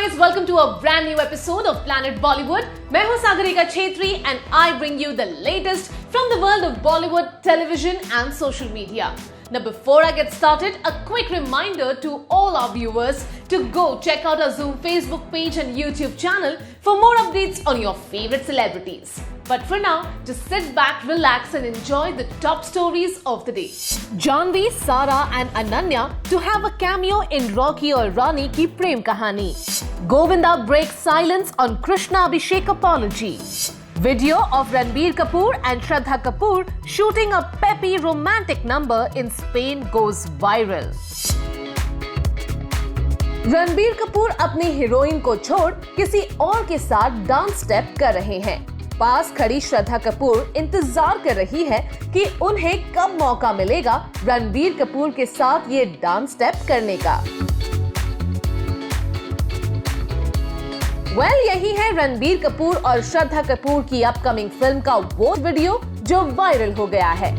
guys, welcome to a brand new episode of Planet Bollywood. मैं हूं Sagarika Chhetri and I bring you the latest from the world of Bollywood, television and social media. Now before I get started, a quick reminder to all our viewers to go check out our Zoom Facebook page and YouTube channel for more updates on your favorite celebrities. But for now, just sit back, relax and enjoy the top stories of the day. Janhvi, Sara and Ananya to have a cameo in Rocky और Rani की प्रेम कहानी. Govinda breaks silence on Krishna Abhishek apology. Video of Ranbir Kapoor and Shraddha Kapoor shooting a peppy romantic number in Spain goes viral. Ranbir Kapoor अपनी heroine को छोड़ किसी और के साथ डांस स्टेप कर रहे हैं. पास खड़ी श्रद्धा कपूर इंतजार कर रही है कि उन्हें कब मौका मिलेगा रणबीर कपूर के साथ ये डांस स्टेप करने का. यही है रणबीर कपूर और श्रद्धा कपूर की अपकमिंग फिल्म का वो वीडियो जो वायरल हो गया है.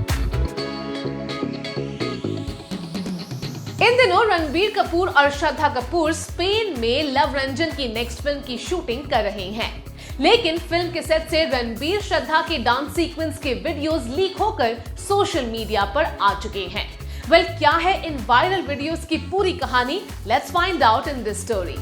इन दिनों रणबीर कपूर और श्रद्धा कपूर स्पेन में लव रंजन की नेक्स्ट फिल्म की शूटिंग कर रहे हैं. लेकिन फिल्म के सेट से रणबीर श्रद्धा के डांस सीक्वेंस के वीडियोस लीक होकर सोशल मीडिया पर आ चुके हैं. क्या है इन वायरल वीडियोस की पूरी कहानी? Let's find out in this story.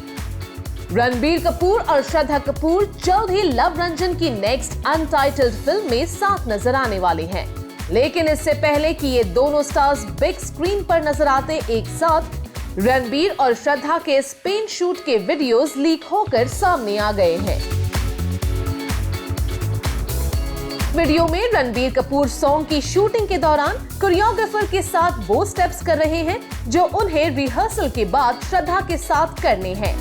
Ranbir Kapoor और श्रद्धा कपूर जल्द ही लव रंजन की नेक्स्ट अनटाइटल्ड फिल्म में साथ नजर आने वाले हैं. लेकिन इससे पहले कि ये दोनों स्टार्स बिग स्क्रीन पर नजर आते एक साथ, रणबीर और श्रद्धा के स्पेन शूट के वीडियोस लीक होकर सामने आ गए हैं. वीडियो में रणबीर कपूर सॉन्ग की शूटिंग के दौरान कोरियोग्राफर के साथ वो स्टेप्स कर रहे हैं जो उन्हें रिहर्सल के बाद श्रद्धा के साथ करने हैं.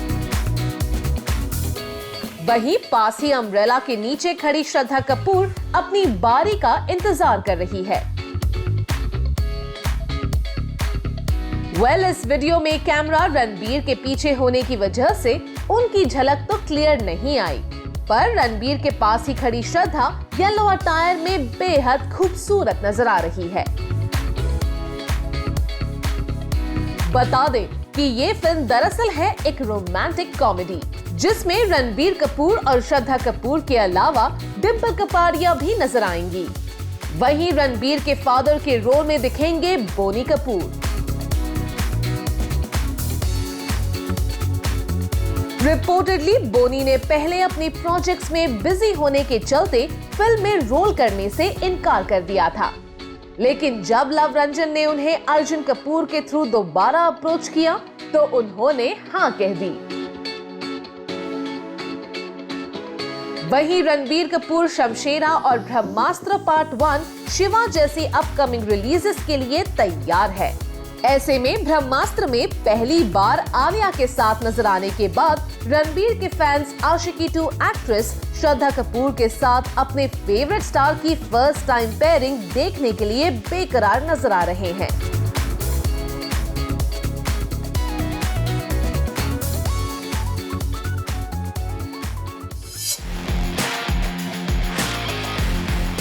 वहीं पास ही अम्ब्रेला के नीचे खड़ी श्रद्धा कपूर अपनी बारी का इंतजार कर रही है. इस वीडियो में कैमरा रणबीर के पीछे होने की वजह से उनकी झलक तो क्लियर नहीं आई, पर रणबीर के पास ही खड़ी श्रद्धा येलो अटायर में बेहद खूबसूरत नजर आ रही है. बता दें कि ये फिल्म दरअसल है एक रोमांटिक कॉमेडी जिसमें रणबीर कपूर और श्रद्धा कपूर के अलावा डिंपल कपाड़िया भी नजर आएंगी. वहीं रणबीर के फादर के रोल में दिखेंगे बोनी कपूर. रिपोर्टेडली बोनी ने पहले अपनी प्रोजेक्ट्स में बिजी होने के चलते फिल्म में रोल करने से इनकार कर दिया था. लेकिन जब लव रंजन ने उन्हें अर्जुन कपूर के थ्रू दोबारा अप्रोच किया तो उन्होंने हाँ कह दी. वहीं रणबीर कपूर शमशेरा और ब्रह्मास्त्र पार्ट 1 शिवा जैसी अपकमिंग रिलीजेस के लिए तैयार है. ऐसे में ब्रह्मास्त्र में पहली बार आलिया के साथ नजर आने के बाद रणबीर के फैंस आशिकी 2 एक्ट्रेस श्रद्धा कपूर के साथ अपने फेवरेट स्टार की फर्स्ट टाइम पेयरिंग देखने के लिए बेकरार नजर आ रहे हैं.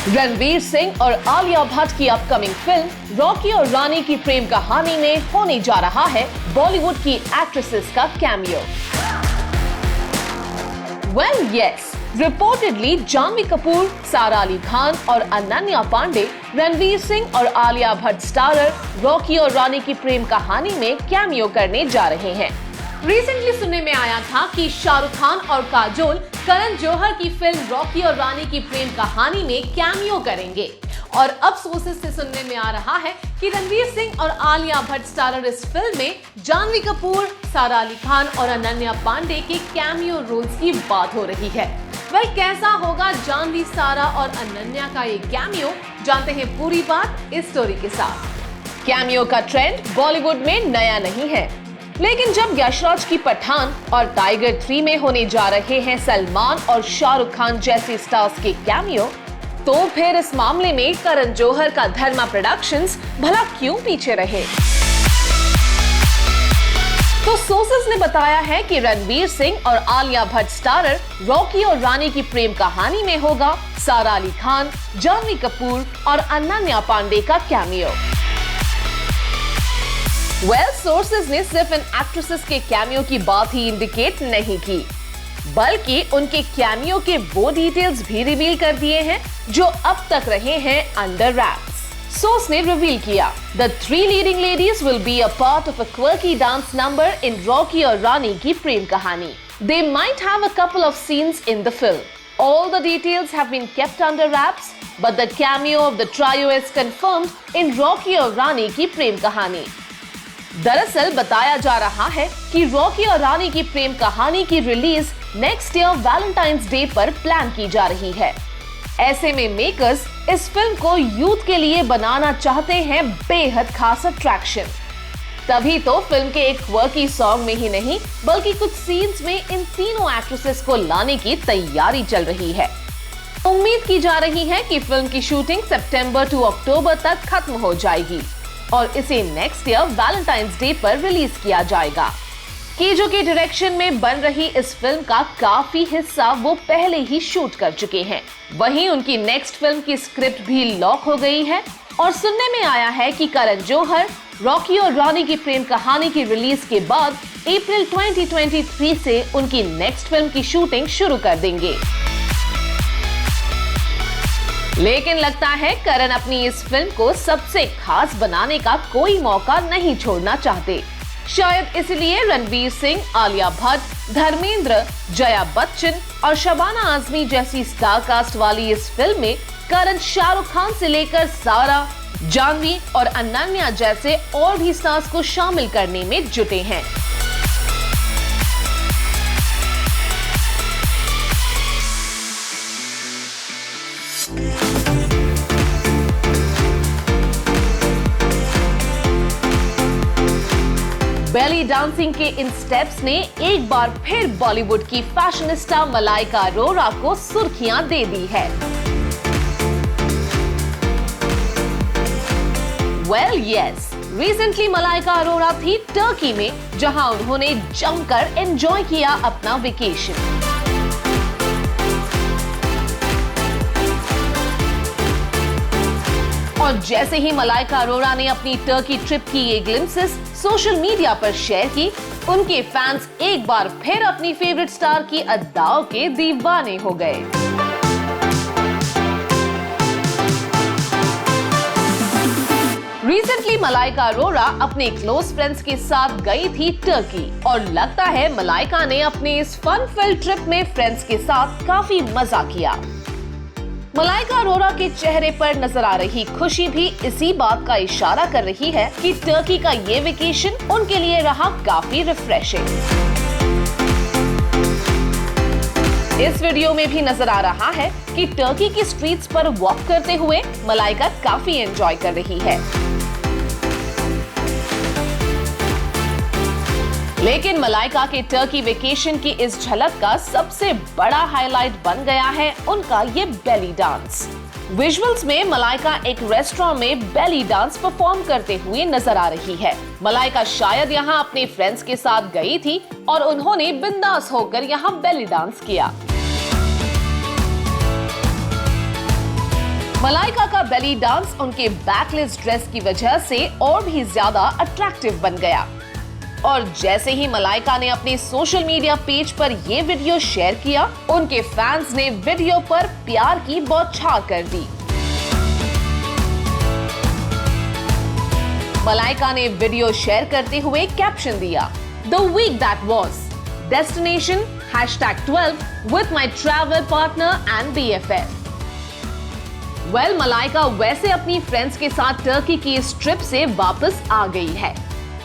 रणवीर सिंह और आलिया भट्ट की अपकमिंग फिल्म रॉकी और रानी की प्रेम कहानी में होने जा रहा है बॉलीवुड की एक्ट्रेसेस का कैमियो. रिपोर्टेडली जानवी कपूर, सारा अली खान और अनन्या पांडे रणवीर सिंह और आलिया भट्ट स्टारर रॉकी और रानी की प्रेम कहानी में कैमियो करने जा रहे हैं. रिसेंटली सुनने में आया था कि शाहरुख खान और काजोल करण जौहर की फिल्म रॉकी और रानी की प्रेम कहानी में कैमियो करेंगे. और अब सोर्सेस से सुनने में आ रहा है कि रणवीर सिंह और आलिया भट्ट स्टारर इस फिल्म में जानवी कपूर, सारा अली खान और अनन्या पांडे के कैमियो रोल्स की बात हो रही है. कैसा होगा जानवी, सारा और अनन्या का ये कैमियो? जानते हैं पूरी बात इस स्टोरी के साथ. कैमियो का ट्रेंड बॉलीवुड में नया नहीं है, लेकिन जब यशराज की पठान और टाइगर 3 में होने जा रहे हैं सलमान और शाहरुख खान जैसे स्टार्स के कैमियो, तो फिर इस मामले में करण जौहर का धर्मा प्रोडक्शंस भला क्यों पीछे रहे? तो सोर्सेस ने बताया है कि रणवीर सिंह और आलिया भट्ट स्टारर रॉकी और रानी की प्रेम कहानी में होगा सारा अली खान, जानवी कपूर और अनन्या पांडे का कैमियो. सोर्सेज ने सिर्फ इन एक्ट्रेसेस के कैमियो की बात ही इंडिकेट नहीं की, बल्कि उनके कैमियो के वो डिटेल्स भी रिवील कर दिए हैं जो अब तक रहे हैं अंडर रैप्स। सोर्स ने रिवील किया, The 3 leading ladies will be a part of a quirky dance number in Rocky और रानी की प्रेम कहानी। They might have a couple of scenes in the film. All the details have been kept under wraps, but the cameo of the trio is confirmed in Rocky और रानी की प्रेम कहानी। दरअसल बताया जा रहा है कि रॉकी और रानी की प्रेम कहानी की release next year Valentine's day पर प्लान की जा रही है। ऐसे में मेकर्स इस फिल्म को यूथ के लिए बनाना चाहते हैं बेहद खास अट्रैक्शन। तभी तो फिल्म के एक क्वर्की सॉन्ग में ही नहीं बल्कि कुछ सीन्स में इन तीनों एक्ट्रेसेस को लाने की तैयारी चल रही है। उम्मीद की जा रही है कि फिल्म की शूटिंग सितंबर टू अक्टूबर तक खत्म हो जाएगी और इसे नेक्स्ट ईयर वैलेंटाइंस डे पर रिलीज किया जाएगा। कीजो के डायरेक्शन में बन रही इस फिल्म का काफी हिस्सा वो पहले ही शूट कर चुके हैं। वहीं उनकी नेक्स्ट फिल्म की स्क्रिप्ट भी लॉक हो गई है और सुनने में आया है कि करण जौहर रॉकी और रानी की प्रेम कहानी की रिलीज के बाद अप्रैल 2023 से उनकी नेक्स्ट फिल्म की शूटिंग शुरू कर देंगे। लेकिन लगता है करण अपनी इस फिल्म को सबसे खास बनाने का कोई मौका नहीं छोड़ना चाहते। शायद इसलिए रणवीर सिंह, आलिया भट्ट, धर्मेंद्र, जया बच्चन और शबाना आजमी जैसी स्टार कास्ट वाली इस फिल्म में करण शाहरुख खान से लेकर सारा, जानवी और अनन्या जैसे और भी स्टार्स को शामिल करने में जुटे हैं। बेली डांसिंग के इन स्टेप्स ने एक बार फिर बॉलीवुड की फैशनिस्टा मलाइका अरोरा को सुर्खियां दे दी है। Well yes, recently Malaika Arora थी टर्की में, जहां उन्होंने जमकर एंजॉय किया अपना वेकेशन। और जैसे ही मलाइका अरोरा ने अपनी टर्की ट्रिप की ये ग्लिम्सेस सोशल मीडिया पर शेयर की, उनके फैंस एक बार फिर अपनी फेवरेट स्टार की अदाओं के दीवाने हो गए। रिसेंटली मलाइका अरोरा अपने क्लोज फ्रेंड्स के साथ गई थी टर्की और लगता है मलाइका ने अपने इस फन फिल्ड ट्रिप में फ्रेंड्स के साथ काफी मजा किया। मलाइका अरोरा के चेहरे पर नजर आ रही खुशी भी इसी बात का इशारा कर रही है कि टर्की का ये वेकेशन उनके लिए रहा काफी रिफ्रेशिंग। इस वीडियो में भी नजर आ रहा है कि टर्की की स्ट्रीट्स पर वॉक करते हुए मलाइका काफी एंजॉय कर रही है। लेकिन मलाइका के टर्की वेकेशन की इस झलक का सबसे बड़ा हाईलाइट बन गया है उनका ये बेली डांस। विजुअल्स में मलाइका एक रेस्टोरेंट में बेली डांस परफॉर्म करते हुए नजर आ रही है। मलाइका शायद यहाँ अपने फ्रेंड्स के साथ गई थी और उन्होंने बिंदास होकर यहाँ बेली डांस किया। मलाइका का बेली डांस उनके बैकलेस ड्रेस की वजह से और भी ज्यादा अट्रैक्टिव बन गया। और जैसे ही मलाइका ने अपने सोशल मीडिया पेज पर ये वीडियो शेयर किया, उनके फैंस ने वीडियो पर प्यार की बौछार कर दी। मलाइका ने वीडियो शेयर करते हुए कैप्शन दिया, the week that was, destination #12 with my travel partner and BFF। Well, Malaika वैसे अपनी फ्रेंड्स के साथ टर्की की इस ट्रिप से वापस आ गई है,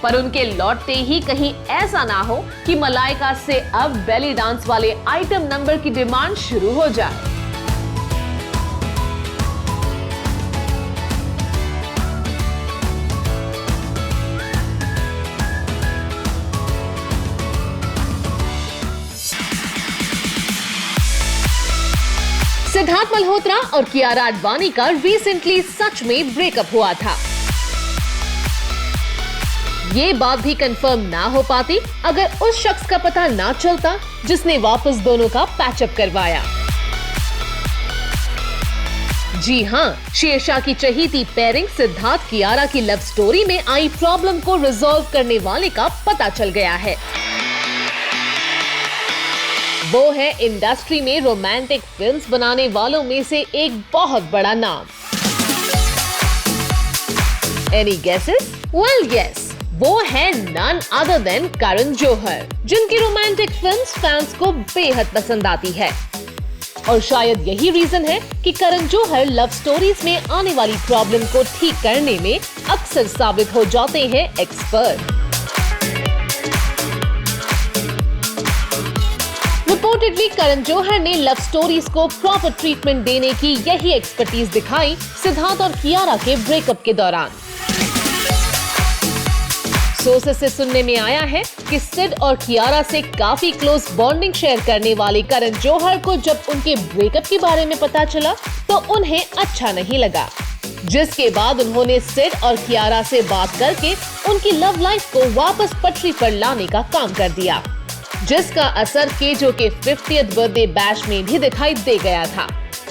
पर उनके लौटते ही कहीं ऐसा ना हो कि मलाइका से अब बेली डांस वाले आइटम नंबर की डिमांड शुरू हो जाए। सिद्धार्थ मल्होत्रा और कियारा आडवाणी का रिसेंटली सच में ब्रेकअप हुआ था। ये बात भी कंफर्म ना हो पाती अगर उस शख्स का पता ना चलता जिसने वापस दोनों का पैचअप करवाया। जी हाँ, शेरशाह की चहेती पेयरिंग सिद्धार्थ कियारा की लव स्टोरी में आई प्रॉब्लम को रिजॉल्व करने वाले का पता चल गया है। वो है इंडस्ट्री में रोमांटिक फिल्म्स बनाने वालों में से एक बहुत बड़ा नाम। Any guesses? Well, yes. वो है none other than Karan Johar, जिनकी रोमांटिक फिल्म्स फैंस को बेहद पसंद आती है। और शायद यही रीजन है कि करण जौहर लव स्टोरीज में आने वाली प्रॉब्लम को ठीक करने में अक्सर साबित हो जाते हैं एक्सपर्ट। रिपोर्टेडली करण जौहर ने लव स्टोरीज को प्रॉपर ट्रीटमेंट देने की यही एक्सपर्टीज दिखाई सिद्धार्थ और कियारा के ब्रेकअप के दौरान। सोर्सेस से सुनने में आया है कि सिड और कियारा से काफी क्लोज बॉन्डिंग शेयर करने वाले करण जौहर को जब उनके ब्रेकअप के बारे में पता चला तो उन्हें अच्छा नहीं लगा, जिसके बाद उन्होंने सिड और कियारा से बात करके उनकी लव लाइफ को वापस पटरी पर लाने का काम कर दिया, जिसका असर केजो के 50th बर्थडे बैश में भी दिखाई दे गया था।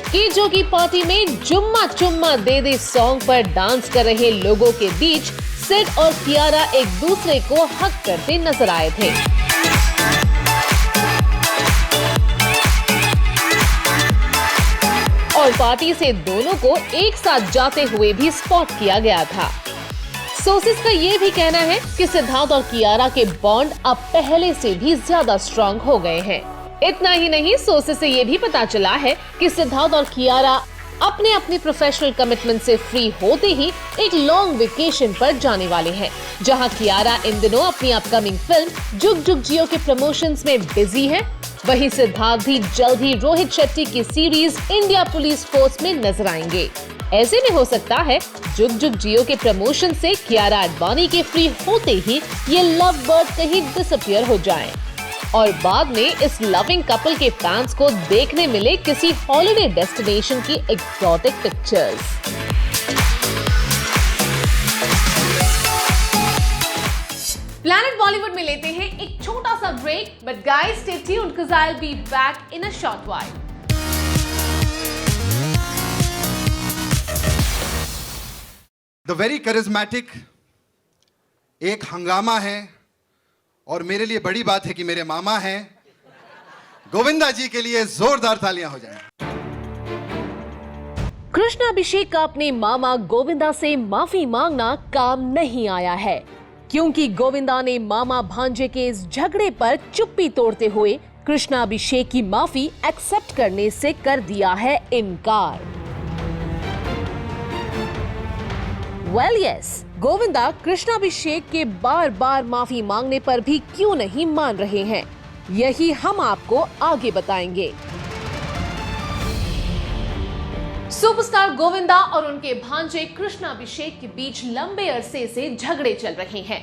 केजो की पार्टी में जुम्मा चुम्मा दे दे सॉन्ग पर डांस कर रहे लोगों के बीच सिड और कियारा एक दूसरे को हग करते नजर आए थे। और पार्टी से दोनों को एक साथ जाते हुए भी स्पॉट किया गया था। सोर्सेस का ये भी कहना है कि सिद्धार्थ और कियारा के बॉन्ड अब पहले से भी ज्यादा स्ट्रॉन्ग हो गए हैं। इतना ही नहीं, सोर्सेस से ये भी पता चला है कि सिद्धार्थ और कियारा अपने अपने प्रोफेशनल कमिटमेंट से फ्री होते ही एक लॉन्ग वेकेशन पर जाने वाले हैं, जहां कियारा इन दिनों अपनी अपकमिंग फिल्म जुग जुग जियो के प्रमोशंस में बिजी है। वहीं सिद्धार्थ भी जल्द ही रोहित शेट्टी की सीरीज इंडिया पुलिस फोर्स में नजर आएंगे। ऐसे में हो सकता है जुग जुग जियो के प्रमोशन से कियारा आडवाणी के फ्री होते ही ये लव बर्ड कहीं डिसअपीयर हो जाएं और बाद में इस लविंग कपल के फैंस को देखने मिले किसी हॉलिडे डेस्टिनेशन की एक्सोटिक पिक्चर्स। प्लैनेट बॉलीवुड में लेते हैं एक छोटा सा break, but guys stay tuned because I will be back in a short while. The very charismatic एक हंगामा है और मेरे लिए बड़ी बात है कि मेरे मामा हैं। गोविंदा जी के लिए जोरदार तालियां हो जाएं। कृष्णा अभिषेक का अपने मामा गोविंदा से माफी मांगना काम नहीं आया है, क्योंकि गोविंदा ने मामा भांजे के इस झगड़े पर चुप्पी तोड़ते हुए कृष्णा अभिषेक की माफी एक्सेप्ट करने से कर दिया है इनकार। Well, yes, गोविंदा कृष्णा अभिषेक के बार बार माफी मांगने पर भी क्यों नहीं मान रहे हैं, यही हम आपको आगे बताएंगे। सुपरस्टार गोविंदा और उनके भांजे कृष्णा अभिषेक के बीच लंबे अरसे से झगड़े चल रहे हैं।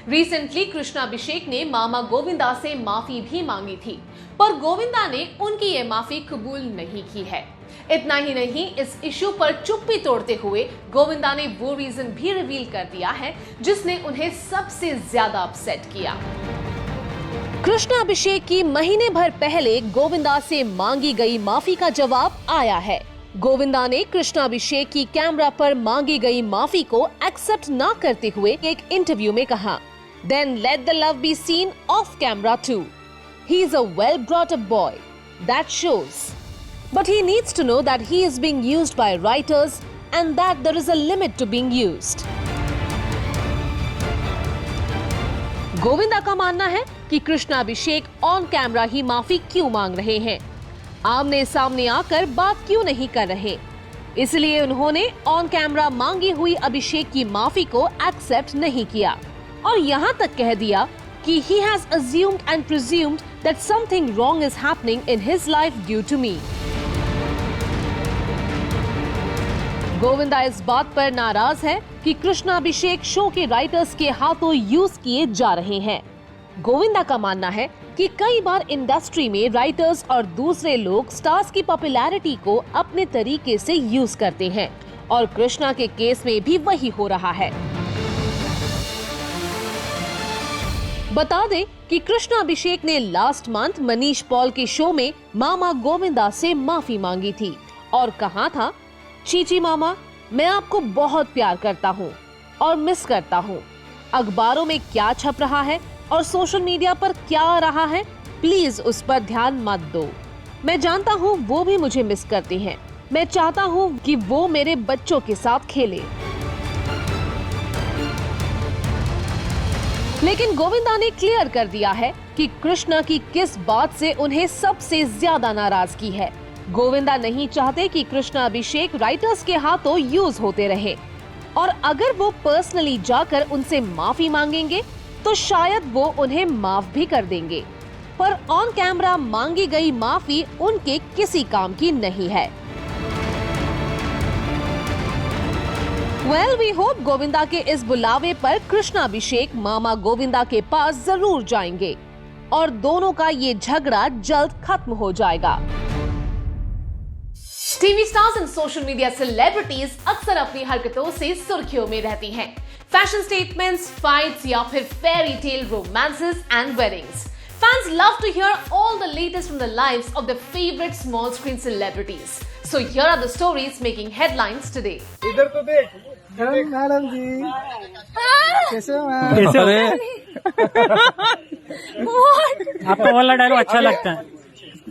रिसेंटली कृष्णा अभिषेक ने मामा गोविंदा से माफी भी मांगी थी, पर गोविंदा ने उनकी ये माफी कबूल नहीं की है। इतना ही नहीं, इस इशू पर चुप्पी तोड़ते हुए गोविंदा ने वो रीजन भी रिवील कर दिया है जिसने उन्हें सबसे ज्यादा अपसेट किया। कृष्णा अभिषेक की महीने भर पहले गोविंदा से मांगी गई माफी का जवाब आया है। गोविंदा ने कृष्णा अभिषेक की कैमरा पर मांगी गई माफी को एक्सेप्ट ना करते हुए एक इंटरव्यू में कहा, "Then let the love be seen off camera too. He is a well brought up boy. That shows. But he needs to know that he is being used by writers and that there is a limit to being used." Govinda का मानना है कि Krishna Abhishek on camera ही माफी क्यों मांग रहे हैं, आमने सामने आकर बात क्यों नहीं कर रहे। इसलिए उन्होंने ऑन कैमरा मांगी हुई अभिषेक की माफी को एक्सेप्ट नहीं किया और यहाँ तक कह दिया कि he has assumed and presumed that something wrong is happening in his life due to me. Govinda इस बात पर नाराज है कि कृष्णा अभिषेक शो के राइटर्स के हाथों यूज किए जा रहे हैं। गोविंदा का मानना है कि कई बार इंडस्ट्री में राइटर्स और दूसरे लोग स्टार्स की पॉपुलैरिटी को अपने तरीके से यूज करते हैं और कृष्णा के केस में भी वही हो रहा है। बता दें कि कृष्णा अभिषेक ने लास्ट मंथ मनीष पॉल के शो में मामा गोविंदा से माफी मांगी थी और कहा था, चीची मामा, मैं आपको बहुत प्यार करता हूँ और मिस करता हूँ। अखबारों में क्या छप रहा है और सोशल मीडिया पर क्या आ रहा है, प्लीज उस पर ध्यान मत दो। मैं जानता हूँ वो भी मुझे मिस करती हैं। मैं चाहता हूँ कि वो मेरे बच्चों के साथ खेले। लेकिन गोविंदा ने क्लियर कर दिया है कि कृष्णा की किस बात से उन्हें सबसे ज्यादा नाराजगी है। गोविंदा नहीं चाहते कि कृष्णा अभिषेक राइटर्स के हाथों यूज होते रहे, और अगर वो पर्सनली जाकर उनसे माफी मांगेंगे तो शायद वो उन्हें माफ भी कर देंगे, पर ऑन कैमरा मांगी गई माफी उनके किसी काम की नहीं है। वी होप गोविंदा के इस बुलावे पर कृष्णा अभिषेक मामा गोविंदा के पास जरूर जाएंगे और दोनों का ये झगड़ा जल्द खत्म हो जाएगा। TV stars and social media celebrities अक्सर अपनी हरकतों से सुर्खियों में रहती हैं। फैशन स्टेटमेंट्स, फाइट्स या फिर fairy tale romances and weddings. Fans love to hear all the latest from the lives of their favorite small screen celebrities. So here are the stories making headlines today. इधर तो देख। Madam जी कैसे हो ma'am? कैसे हो? आपको वाला dialogue अच्छा लगता है।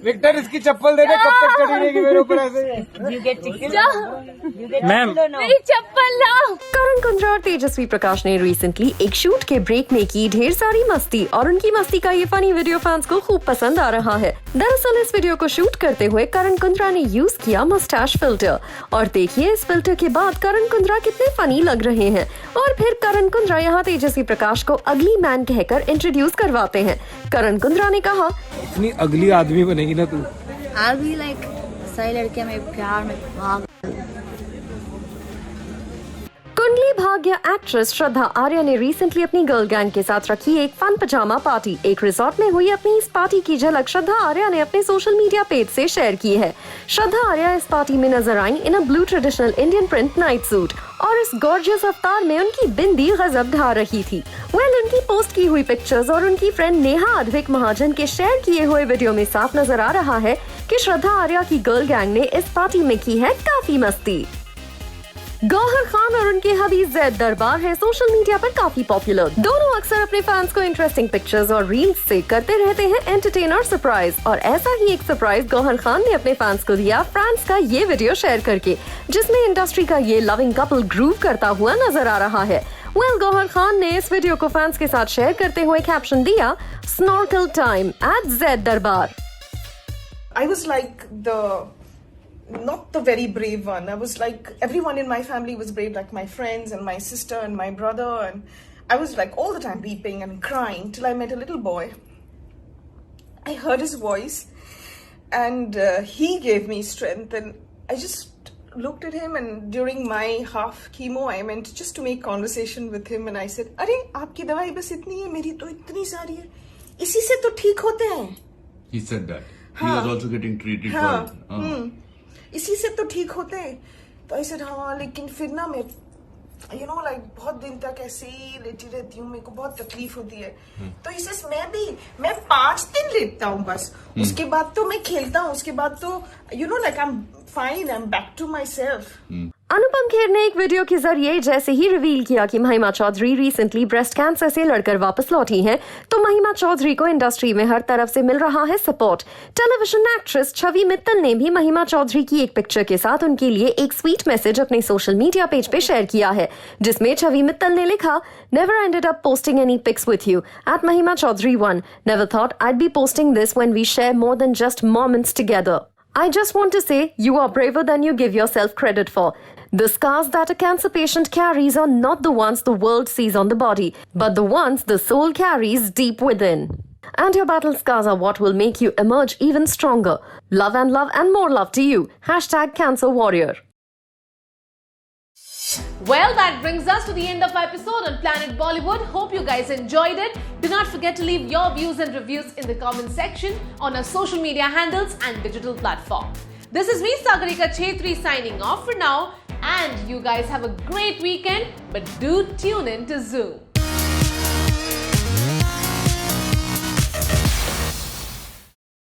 विक्टर इसकी चप्पल दे दे, कब तक चढ़ी रहेगी मेरे ऊपर ऐसे? मैम मेरी चप्पल लाओ। करण कुंद्रा और तेजस्वी प्रकाश ने रिसेंटली एक शूट के ब्रेक में की ढेर सारी मस्ती, और उनकी मस्ती का ये फनी वीडियो फैंस को खूब पसंद आ रहा है। दरअसल इस वीडियो को शूट करते हुए करण कुंद्रा ने यूज किया मस्टैश फिल्टर, और देखिए इस फिल्टर के बाद करण कुंद्रा कितने फनी लग रहे हैं। और फिर करण कुंद्रा यहाँ तेजस्वी प्रकाश को अगली मैन कहकर इंट्रोड्यूस करवाते हैं। करण कुंद्रा ने कहा, इतनी अगली आदमी बनेगी ना तू। I'll be like सही लड़के में प्यार में भाग। कुंडली भाग्य एक्ट्रेस श्रद्धा आर्या ने रिसेंटली अपनी गर्ल गैंग के साथ रखी एक फन पजामा पार्टी। एक रिजॉर्ट में हुई अपनी इस पार्टी की झलक श्रद्धा आर्या ने अपने सोशल मीडिया पेज से शेयर की है। श्रद्धा आर्या इस पार्टी में नजर आई in a blue traditional Indian print night suit, और इस गॉर्जियस अवतार में उनकी बिंदी गजब ढा रही थी। उनकी पोस्ट की हुई पिक्चर्स और उनकी फ्रेंड नेहा अद्विक महाजन के शेयर किए हुए वीडियो में साफ नजर आ रहा है कि श्रद्धा आर्या की गर्ल गैंग ने इस पार्टी में की है काफी मस्ती। गौहर खान और उनके हबी जैद दरबार हैं सोशल मीडिया पर काफी पॉपुलर। दोनों अक्सर अपने फैंस को इंटरेस्टिंग पिक्चर्स और रील्स से करते रहते हैं एंटरटेन और सरप्राइज, और ऐसा ही एक सरप्राइज गौहर खान ने अपने फैंस को दिया फ्रांस का ये वीडियो शेयर करके, जिसमें इंडस्ट्री का ये लविंग कपल ग्रूव करता हुआ नजर आ रहा है। गौहर खान ने इस वीडियो को फैंस के साथ शेयर करते हुए कैप्शन दिया, स्नॉर्कल टाइम एट जैद दरबार। I was like not the very brave one. I was like, everyone in my family was brave, like my friends and my sister and my brother, and I was like all the time weeping and crying till I met a little boy. I heard his voice and he gave me strength, and I just looked at him, and during my half chemo I went just to make conversation with him, and I said, अरे आपकी दवाई बस इतनी है, मेरी तो इतनी सारी है, इसी से तो ठीक होते हैं। He said that. He was also getting treated for इसी से तो ठीक होते हैं। तो I said, हाँ, लेकिन फिर ना मैं like बहुत दिन तक ऐसे ही लेटी रहती हूँ, मेरे को बहुत तकलीफ होती है। तो he says, मैं 5 दिन लेटता हूँ बस, उसके बाद तो मैं खेलता हूँ, उसके बाद तो like I'm fine, I'm back to myself. Anupam Kher ने एक वीडियो के जरिए जैसे ही रिवील किया कि महिमा चौधरी रिसेंटली ब्रेस्ट कैंसर से लड़कर वापस लौटी हैं, तो महिमा चौधरी को इंडस्ट्री में हर तरफ से मिल रहा है सपोर्ट। टेलीविजन एक्ट्रेस छवि मित्तल ने भी महिमा चौधरी की एक पिक्चर के साथ उनके लिए एक स्वीट मैसेज अपने सोशल मीडिया पेज पे शेयर किया है, जिसमें छवि मित्तल ने लिखा, never ended up posting any pics with you at Mahima Chaudhry 1, never thought I'd be posting this when we share more than just moments together. I just want to say you are braver than you give yourself credit for. The scars that a cancer patient carries are not the ones the world sees on the body, but the ones the soul carries deep within. And your battle scars are what will make you emerge even stronger. Love and more love to you. #CancerWarrior. Well, that brings us to the end of our episode on Planet Bollywood. Hope you guys enjoyed it. Do not forget to leave your views and reviews in the comment section on our social media handles and digital platform. This is me, Sagarika Chhetri, signing off for now. And you guys have a great weekend, but do tune in to Zoom.